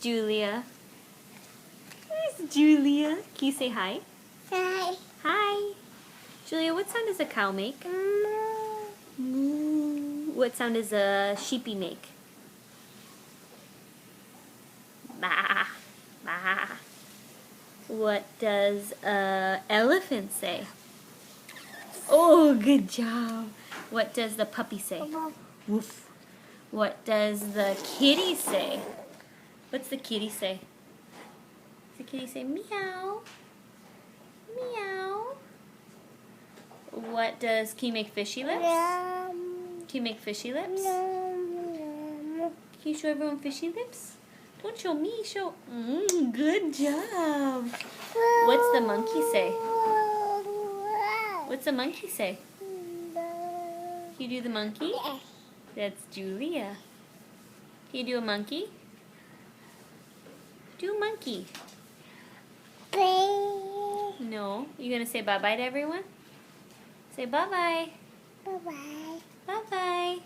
Julia. There's Julia. Can you say hi? Hi. Hi. Julia, what sound does a cow make? Moo. What sound does a sheepy make? Bah. Bah. What does a elephant say? Oh, good job. What does the puppy say? Woof. What does the kitty say? What's the kitty say? Does the kitty say meow? Meow. What does, can you make fishy lips? Can you make fishy lips? Can you show everyone fishy lips? Don't show me, show. Good job. What's the monkey say? What's the monkey say? Can you do the monkey? That's Julia. Can you do a monkey? Do a monkey. No. You gonna say bye-bye to everyone? Say bye-bye. Bye-bye. Bye-bye.